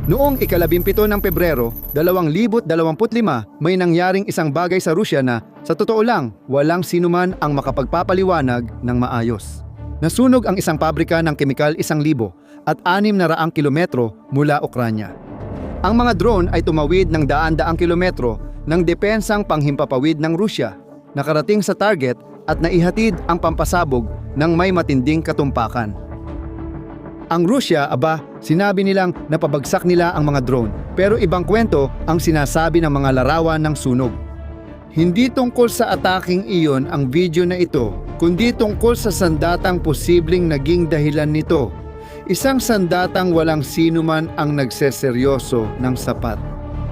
Noong ika-17 ng Pebrero, 2025, may nangyaring isang bagay sa Rusya na, sa totoo lang, walang sinuman ang makapagpapaliwanag ng maayos. Nasunog ang isang pabrika ng kemikal 1,000 at 600 kilometro mula Ukranya. Ang mga drone ay tumawid ng daan-daang kilometro ng depensang panghimpapawid ng Rusya, nakarating sa target at naihatid ang pampasabog ng may matinding katumpakan. Ang Rusya, sinabi nilang napabagsak nila ang mga drone, pero ibang kwento ang sinasabi ng mga larawan ng sunog. Hindi tungkol sa ataking iyon ang video na ito, kundi tungkol sa sandatang posibleng naging dahilan nito. Isang sandatang walang sinuman ang nagseseryoso ng sapat.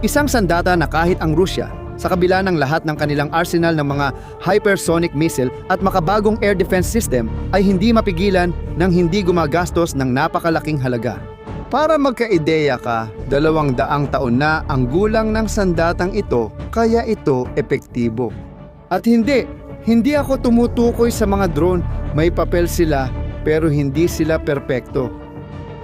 Isang sandata na kahit ang Rusya, sa kabila ng lahat ng kanilang arsenal ng mga hypersonic missile at makabagong air defense system, ay hindi mapigilan ng hindi gumagastos ng napakalaking halaga. Para magka-ideya ka, 200 taon na ang gulang ng sandatang ito, kaya ito epektibo. At hindi ako tumutukoy sa mga drone, may papel sila pero hindi sila perpekto.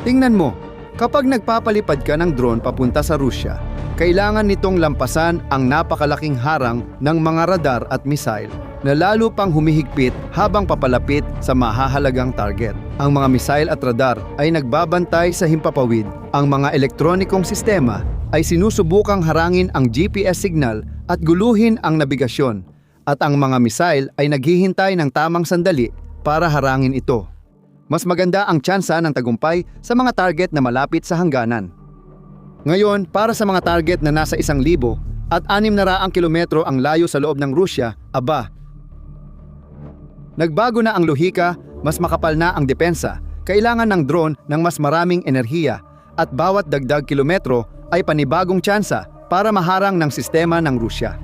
Tingnan mo, kapag nagpapalipad ka ng drone papunta sa Rusya, kailangan nitong lampasan ang napakalaking harang ng mga radar at missile na lalo pang humihigpit habang papalapit sa mahahalagang target. Ang mga missile at radar ay nagbabantay sa himpapawid. Ang mga elektronikong sistema ay sinusubukang harangin ang GPS signal at guluhin ang nabigasyon. At ang mga missile ay naghihintay ng tamang sandali para harangin ito. Mas maganda ang tsansa ng tagumpay sa mga target na malapit sa hangganan. Ngayon, para sa mga target na nasa 1,000 at 600 kilometro ang layo sa loob ng Rusya, nagbago na ang lohika, mas makapal na ang depensa, kailangan ng drone ng mas maraming enerhiya, at bawat dagdag kilometro ay panibagong tsansa para maharang ng sistema ng Rusya.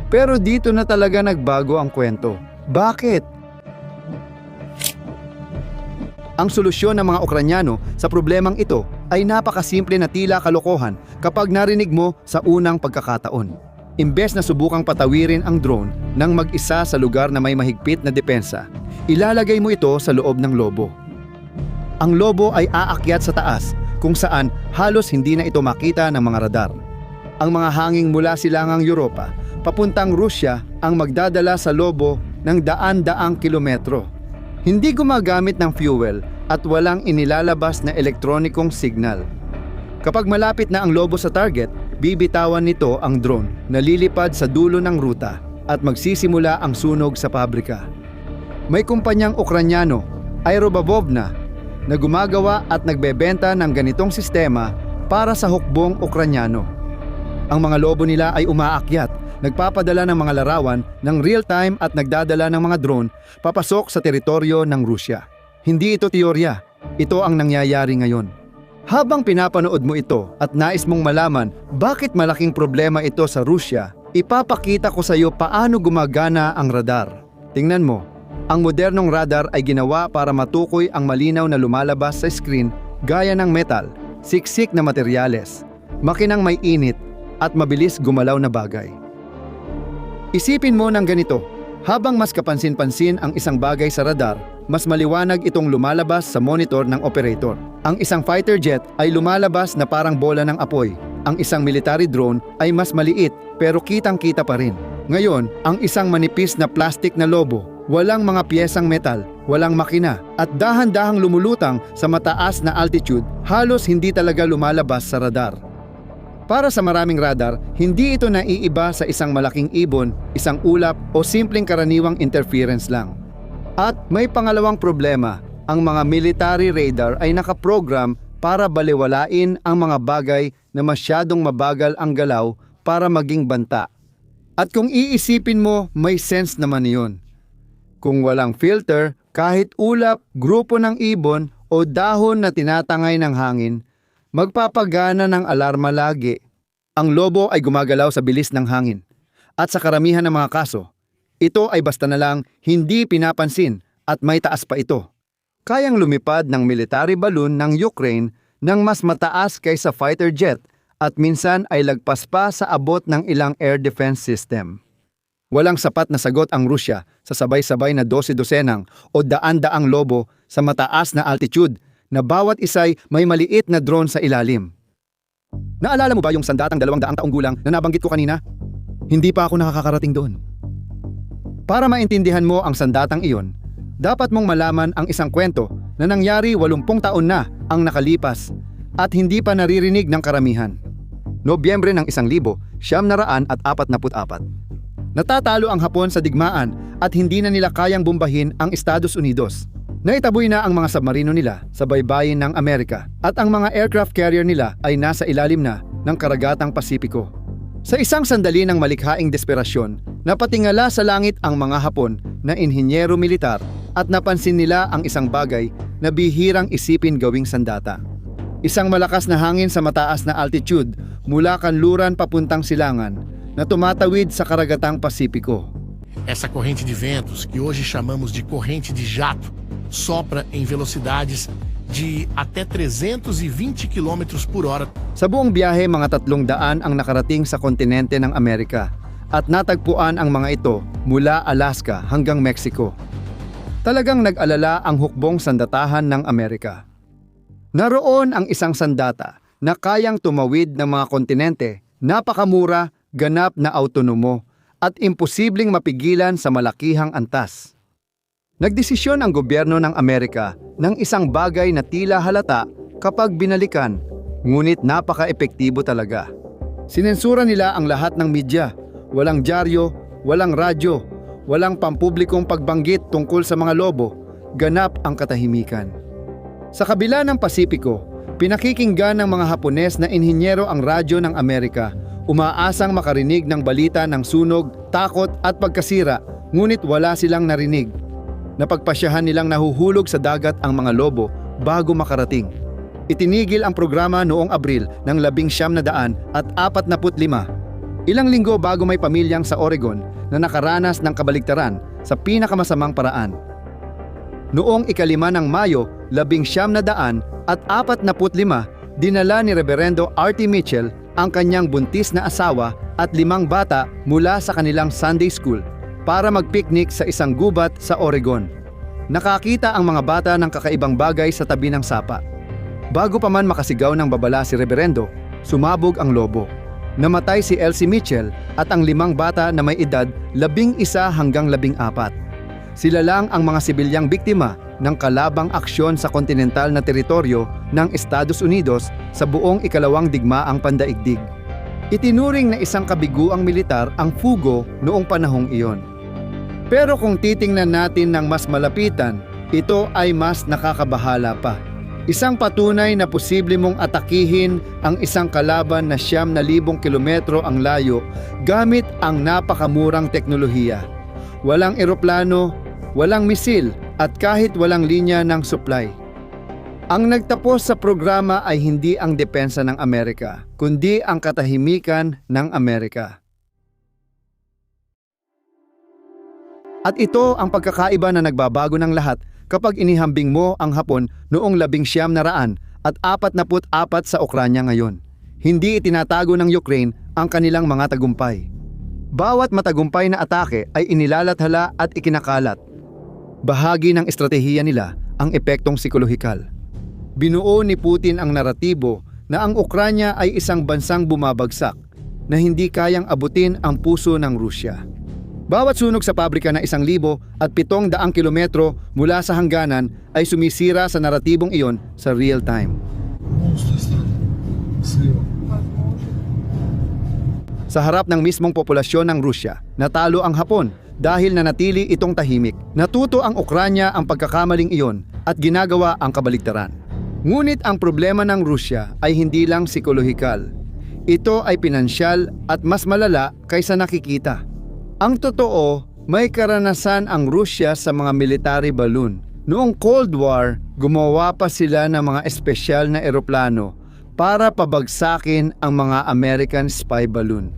Pero dito na talaga nagbago ang kwento. Bakit? Ang solusyon ng mga Ukranyano sa problemang ito ay napakasimple na tila kalokohan kapag narinig mo sa unang pagkakataon. Imbes na subukang patawirin ang drone nang mag-isa sa lugar na may mahigpit na depensa, ilalagay mo ito sa loob ng lobo. Ang lobo ay aakyat sa taas kung saan halos hindi na ito makita ng mga radar. Ang mga hanging mula silangang Europa papuntang Rusya ang magdadala sa lobo ng daan-daang kilometro. Hindi gumagamit ng fuel at walang inilalabas na elektronikong signal. Kapag malapit na ang lobo sa target, bibitawan nito ang drone na lilipad sa dulo ng ruta at magsisimula ang sunog sa pabrika. May kumpanyang Ukranyano, Aerobabovna, na gumagawa at nagbebenta ng ganitong sistema para sa hukbong Ukranyano. Ang mga lobo nila ay umaakyat, nagpapadala ng mga larawan ng real-time at nagdadala ng mga drone papasok sa teritoryo ng Rusya. Hindi ito teorya, ito ang nangyayari ngayon. Habang pinapanood mo ito at nais mong malaman bakit malaking problema ito sa Rusya, ipapakita ko sa iyo paano gumagana ang radar. Tingnan mo, ang modernong radar ay ginawa para matukoy ang malinaw na lumalabas sa screen gaya ng metal, siksik na materyales, makinang may init at mabilis gumalaw na bagay. Isipin mo ng ganito, habang mas kapansin-pansin ang isang bagay sa radar, mas maliwanag itong lumalabas sa monitor ng operator. Ang isang fighter jet ay lumalabas na parang bola ng apoy. Ang isang military drone ay mas maliit pero kitang-kita pa rin. Ngayon, ang isang manipis na plastic na lobo, walang mga piyesang metal, walang makina, at dahan-dahang lumulutang sa mataas na altitude, halos hindi talaga lumalabas sa radar. Para sa maraming radar, hindi ito naiiba sa isang malaking ibon, isang ulap o simpleng karaniwang interference lang. At may pangalawang problema, ang mga military radar ay nakaprogram para balewalain ang mga bagay na masyadong mabagal ang galaw para maging banta. At kung iisipin mo, may sense naman iyon. Kung walang filter, kahit ulap, grupo ng ibon o dahon na tinatangay ng hangin, magpapagana ng alarma lagi. Ang lobo ay gumagalaw sa bilis ng hangin. At sa karamihan ng mga kaso, ito ay basta na lang hindi pinapansin at may taas pa ito. Kayang lumipad ng military balloon ng Ukraine ng mas mataas kaysa fighter jet at minsan ay lagpas pa sa abot ng ilang air defense system. Walang sapat na sagot ang Rusya sa sabay-sabay na 12-dosenang o daan-daang lobo sa mataas na altitude na bawat isa'y may maliit na drone sa ilalim. Naalala mo ba yung sandatang 200 taong gulang na nabanggit ko kanina? Hindi pa ako nakakarating doon. Para maintindihan mo ang sandatang iyon, dapat mong malaman ang isang kwento na nangyari 80 taon na ang nakalipas at hindi pa naririnig ng karamihan. Nobyembre ng 1944. Natatalo ang Hapon sa digmaan at hindi na nila kayang bombahin ang Estados Unidos. Naitaboy na ang mga submarino nila sa baybayin ng Amerika at ang mga aircraft carrier nila ay nasa ilalim na ng karagatang Pasipiko. Sa isang sandali ng malikhaing desperasyon, napatingala sa langit ang mga Hapon na inhinyero militar at napansin nila ang isang bagay na bihirang isipin gawing sandata. Isang malakas na hangin sa mataas na altitude mula kanluran papuntang silangan na tumatawid sa karagatang Pasipiko. Essa corrente de ventos, que hoje chamamos de corrente de jato, sopra em velocidades de até 320 km por hora. Sa buong biyahe, mga 300 ang nakarating sa kontinente ng Amerika at natagpuan ang mga ito mula Alaska hanggang Mexico. Talagang nag-alala ang hukbong sandatahan ng Amerika. Naroon ang isang sandata na kayang tumawid ng mga kontinente, napakamura, ganap na autonomo at imposibleng mapigilan sa malakihang antas. Nagdesisyon ang gobyerno ng Amerika ng isang bagay na tila halata kapag binalikan, ngunit napaka-epektibo talaga. Sinensura nila ang lahat ng media, walang dyaryo, walang radyo, walang pampublikong pagbanggit tungkol sa mga lobo, ganap ang katahimikan. Sa kabila ng Pasipiko, pinakikinggan ng mga Hapones na inhinyero ang radyo ng Amerika, umaasang makarinig ng balita ng sunog, takot at pagkasira, ngunit wala silang narinig. Napagpasyahan nilang nahuhulog sa dagat ang mga lobo bago makarating. Itinigil ang programa noong Abril ng 1945, ilang linggo bago may pamilyang sa Oregon na nakaranas ng kabaligtaran sa pinakamasamang paraan. Noong 5 ng Mayo, 1945, dinala ni Reverendo R.T. Mitchell ang kanyang buntis na asawa at 5 bata mula sa kanilang Sunday School para mag-picnic sa isang gubat sa Oregon. Nakakita ang mga bata ng kakaibang bagay sa tabi ng sapa. Bago pa man makasigaw ng babala si Reverendo, sumabog ang lobo. Namatay si Elsie Mitchell at ang 5 bata na may edad 11 hanggang 14. Sila lang ang mga sibilyang biktima ng kalabang aksyon sa kontinental na teritoryo ng Estados Unidos sa buong ikalawang digmaang pandaigdig. Itinuring na isang kabiguang militar ang Fugo noong panahong iyon. Pero kung titingnan natin ng mas malapitan, ito ay mas nakakabahala pa. Isang patunay na posible mong atakihin ang isang kalaban na 9,000 kilometro ang layo gamit ang napakamurang teknolohiya. Walang eroplano, walang misil at kahit walang linya ng supply. Ang nagtapos sa programa ay hindi ang depensa ng Amerika, kundi ang katahimikan ng Amerika. At ito ang pagkakaiba na nagbabago ng lahat kapag inihambing mo ang Hapon noong 1944 sa Ukranya ngayon. Hindi itinatago ng Ukraine ang kanilang mga tagumpay. Bawat matagumpay na atake ay inilalathala at ikinakalat. Bahagi ng estratehiya nila ang epektong psikolohikal. Binuo ni Putin ang naratibo na ang Ukranya ay isang bansang bumabagsak na hindi kayang abutin ang puso ng Rusya. Bawat sunog sa pabrika na 1,700 kilometro mula sa hangganan ay sumisira sa naratibong iyon sa real time. Sa harap ng mismong populasyon ng Rusya, natalo ang Hapon dahil nanatili itong tahimik. Natuto ang Ukranya ang pagkakamaling iyon at ginagawa ang kabaligtaran. Ngunit ang problema ng Rusya ay hindi lang psikolohikal. Ito ay pinansyal at mas malala kaysa nakikita. Ang totoo, may karanasan ang Rusya sa mga military balloon. Noong Cold War, gumawa pa sila ng mga espesyal na eroplano para pabagsakin ang mga American spy balloon.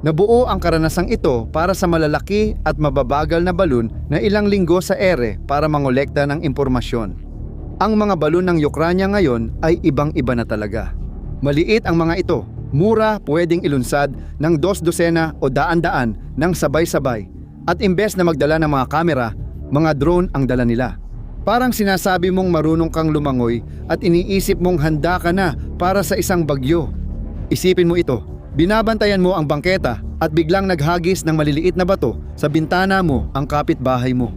Nabuo ang karanasang ito para sa malalaki at mababagal na balon na ilang linggo sa ere para mangolekta ng impormasyon. Ang mga balon ng Ukranya ngayon ay ibang-iba na talaga. Maliit ang mga ito, mura, pwedeng ilunsad ng 2 dosena o daan-daan ng sabay-sabay at imbes na magdala ng mga kamera, mga drone ang dala nila. Parang sinasabi mong marunong kang lumangoy at iniisip mong handa ka na para sa isang bagyo. Isipin mo ito, binabantayan mo ang bangketa at biglang naghagis ng maliliit na bato sa bintana mo ang kapitbahay mo.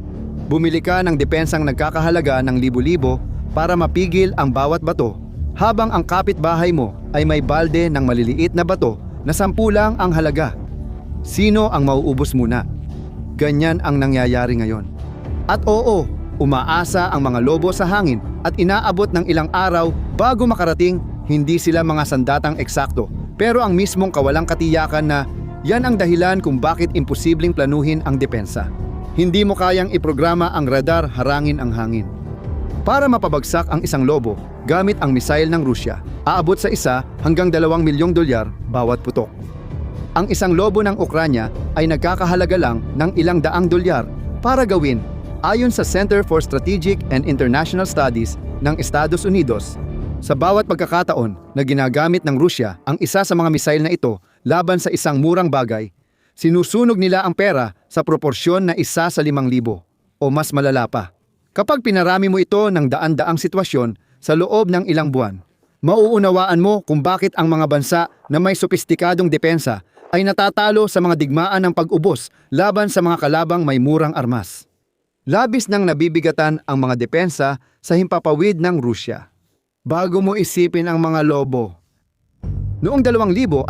Bumili ka ng depensang nagkakahalaga ng libo-libo para mapigil ang bawat bato, habang ang kapitbahay mo ay may balde ng maliliit na bato na 10 lang ang halaga. Sino ang mauubos muna? Ganyan ang nangyayari ngayon. At oo, umaasa ang mga lobo sa hangin at inaabot ng ilang araw bago makarating. Hindi sila mga sandatang eksakto, pero ang mismong kawalang katiyakan na yan ang dahilan kung bakit imposibleng planuhin ang depensa. Hindi mo kayang iprograma ang radar harangin ang hangin. Para mapabagsak ang isang lobo gamit ang misail ng Rusya, aabot sa $1 hanggang $2 milyong bawat putok. Ang isang lobo ng Ukranya ay nagkakahalaga lang ng ilang daang dolyar para gawin, ayon sa Center for Strategic and International Studies ng Estados Unidos. Sa bawat pagkakataon na ginagamit ng Rusya ang isa sa mga misail na ito laban sa isang murang bagay, sinusunog nila ang pera sa proporsyon na 1 sa 5,000 o mas malala pa. Kapag pinarami mo ito ng daan-daang sitwasyon sa loob ng ilang buwan, mauunawaan mo kung bakit ang mga bansa na may sopistikadong depensa ay natatalo sa mga digmaan ng pag-ubos laban sa mga kalabang may murang armas. Labis nang nabibigatan ang mga depensa sa himpapawid ng Rusya. Bago mo isipin ang mga lobo. Noong 2025,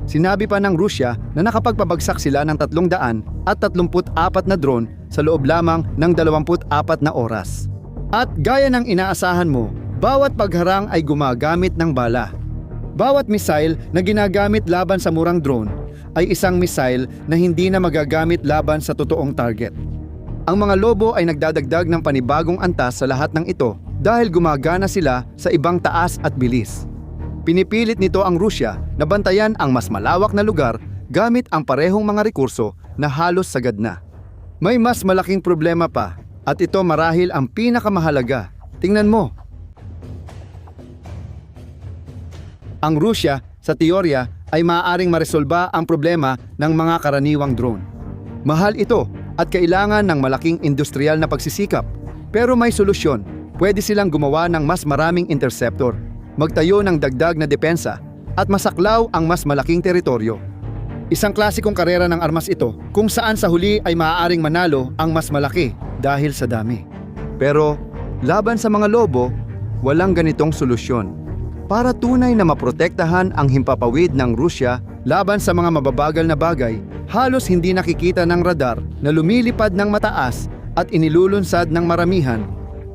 sinabi pa ng Rusya na nakapagpabagsak sila ng 334 na drone sa loob lamang ng 24 na oras. At gaya ng inaasahan mo, bawat pagharang ay gumagamit ng bala. Bawat missile na ginagamit laban sa murang drone ay isang missile na hindi na magagamit laban sa totoong target. Ang mga lobo ay nagdadagdag ng panibagong antas sa lahat ng ito dahil gumagana sila sa ibang taas at bilis. Pinipilit nito ang Rusya na bantayan ang mas malawak na lugar gamit ang parehong mga rekurso na halos sagad na. May mas malaking problema pa at ito marahil ang pinakamahalaga. Tingnan mo. Ang Rusya, sa teorya, ay maaaring maresolba ang problema ng mga karaniwang drone. Mahal ito at kailangan ng malaking industrial na pagsisikap. Pero may solusyon. Pwede silang gumawa ng mas maraming interceptor, magtayo ng dagdag na depensa, at masaklaw ang mas malaking teritoryo. Isang klasikong karera ng armas ito kung saan sa huli ay maaaring manalo ang mas malaki dahil sa dami. Pero laban sa mga lobo, walang ganitong solusyon. Para tunay na maprotektahan ang himpapawid ng Rusya laban sa mga mababagal na bagay, halos hindi nakikita ng radar na lumilipad ng mataas at inilulunsad ng maramihan.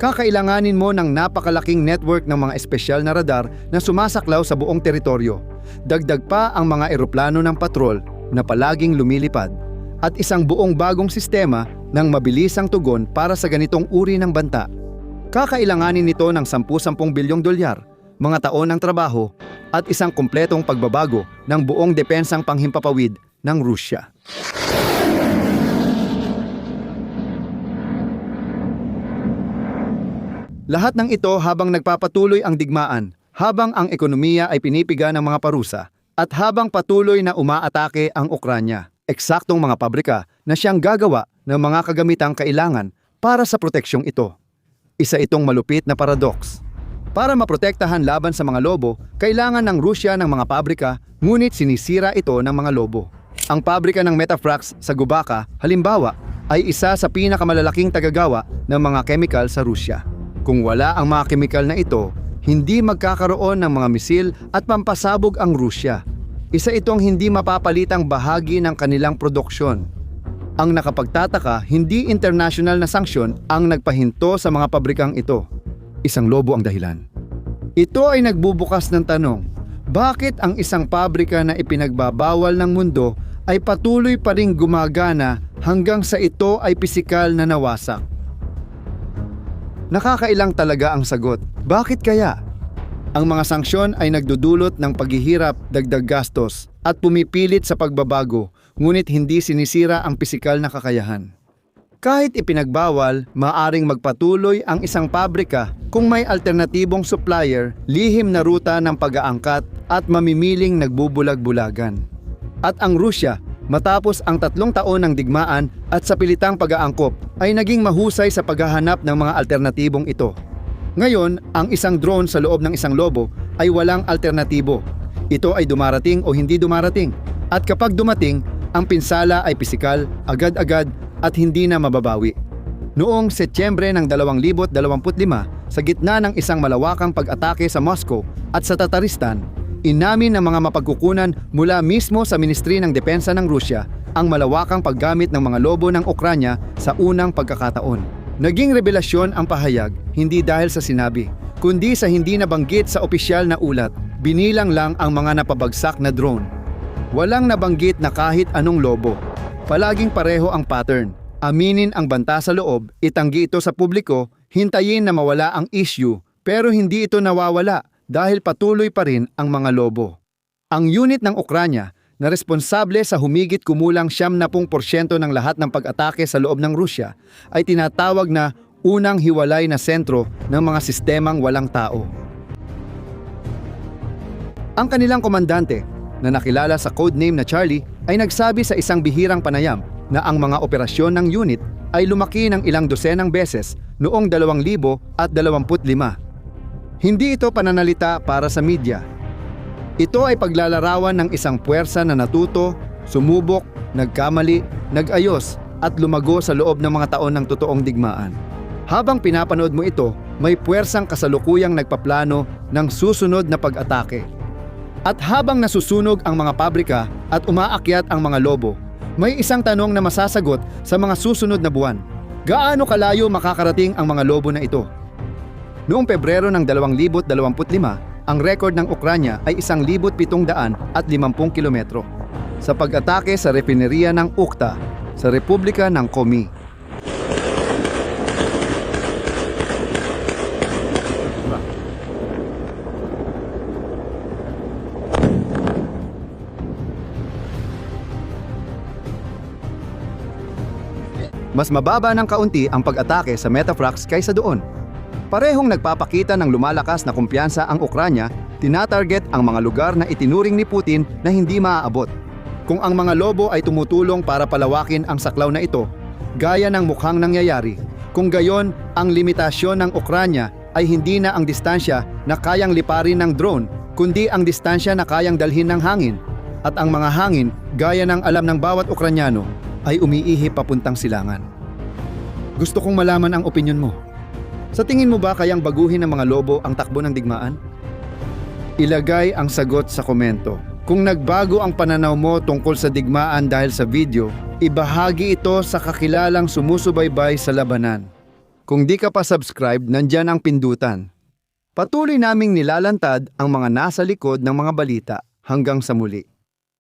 Kakailanganin mo ng napakalaking network ng mga espesyal na radar na sumasaklaw sa buong teritoryo. Dagdag pa ang mga eroplano ng patrol na palaging lumilipad at isang buong bagong sistema ng mabilisang tugon para sa ganitong uri ng banta. Kakailanganin nito ng $10 bilyong, mga taon ng trabaho at isang kumpletong pagbabago ng buong depensang panghimpapawid ng Rusya. Lahat ng ito habang nagpapatuloy ang digmaan, habang ang ekonomiya ay pinipiga ng mga parusa, at habang patuloy na umaatake ang Ukranya. Eksaktong mga pabrika na siyang gagawa ng mga kagamitang kailangan para sa proteksyong ito. Isa itong malupit na paradox. Para maprotektahan laban sa mga lobo, kailangan ng Rusya ng mga pabrika, ngunit sinisira ito ng mga lobo. Ang pabrika ng Metafrax sa Gubaka, halimbawa, ay isa sa pinakamalalaking tagagawa ng mga kemikal sa Rusya. Kung wala ang mga kemikal na ito, hindi magkakaroon ng mga misil at pampasabog ang Rusya. Isa itong hindi mapapalitang bahagi ng kanilang produksyon. Ang nakapagtataka, hindi international na sanksyon ang nagpahinto sa mga pabrikang ito. Isang lobo ang dahilan. Ito ay nagbubukas ng tanong, bakit ang isang pabrika na ipinagbabawal ng mundo ay patuloy pa ring gumagana hanggang sa ito ay pisikal na nawasak? Nakakailang talaga ang sagot. Bakit kaya? Ang mga sanksyon ay nagdudulot ng paghihirap, dagdag gastos, at pumipilit sa pagbabago, ngunit hindi sinisira ang pisikal na kakayahan. Kahit ipinagbawal, maaring magpatuloy ang isang pabrika kung may alternatibong supplier, lihim na ruta ng pag-aangkat at mamimiling nagbubulag-bulagan. At ang Rusya, matapos ang 3 taon ng digmaan at sa pilitang pag-aangkop, ay naging mahusay sa paghahanap ng mga alternatibong ito. Ngayon, ang isang drone sa loob ng isang lobo ay walang alternatibo. Ito ay dumarating o hindi dumarating. At kapag dumating, ang pinsala ay pisikal, agad-agad at hindi na mababawi. Noong Setyembre ng 2025, sa gitna ng isang malawakang pag-atake sa Moscow at sa Tataristan, inamin ng mga mapagkukunan mula mismo sa Ministry ng Depensa ng Rusya ang malawakang paggamit ng mga lobo ng Ukranya sa unang pagkakataon. Naging revelasyon ang pahayag hindi dahil sa sinabi, kundi sa hindi nabanggit sa opisyal na ulat. Binilang lang ang mga napabagsak na drone. Walang nabanggit na kahit anong lobo. Palaging pareho ang pattern. Aminin ang banta sa loob, itanggi ito sa publiko, hintayin na mawala ang issue, pero hindi ito nawawala dahil patuloy pa rin ang mga lobo. Ang unit ng Ukranya na responsable sa humigit kumulang 70% ng lahat ng pag-atake sa loob ng Rusya ay tinatawag na unang hiwalay na sentro ng mga sistemang walang tao. Ang kanilang komandante, na nakilala sa codename na Charlie, ay nagsabi sa isang bihirang panayam na ang mga operasyon ng unit ay lumaki ng ilang dosenang beses noong 2025. Hindi ito pananalita para sa media. Ito ay paglalarawan ng isang puwersa na natuto, sumubok, nagkamali, nag-ayos at lumago sa loob ng mga taon ng totoong digmaan. Habang pinapanood mo ito, may puwersang kasalukuyang nagpaplano ng susunod na pag-atake. At habang nasusunog ang mga pabrika at umaakyat ang mga lobo, may isang tanong na masasagot sa mga susunod na buwan. Gaano kalayo makakarating ang mga lobo na ito? Noong Pebrero ng 2025, ang record ng Ukranya ay 1,750 kilometro sa pag-atake sa refineria ng Ukhta sa Republika ng Komi. Mas mababa ng kaunti ang pag-atake sa Metafrax kaysa doon. Parehong nagpapakita ng lumalakas na kumpiyansa ang Ukranya, tinatarget ang mga lugar na itinuring ni Putin na hindi maaabot. Kung ang mga lobo ay tumutulong para palawakin ang saklaw na ito, gaya ng mukhang nangyayari, kung gayon ang limitasyon ng Ukranya ay hindi na ang distansya na kayang liparin ng drone, kundi ang distansya na kayang dalhin ng hangin. At ang mga hangin, gaya ng alam ng bawat Ukranyano, ay umiihi papuntang silangan. Gusto kong malaman ang opinyon mo. Sa tingin mo ba kayang baguhin ng mga lobo ang takbo ng digmaan? Ilagay ang sagot sa komento. Kung nagbago ang pananaw mo tungkol sa digmaan dahil sa video, ibahagi ito sa kakilalang sumusubaybay sa labanan. Kung di ka pa subscribe, nandyan ang pindutan. Patuloy naming nilalantad ang mga nasa likod ng mga balita. Hanggang sa muli.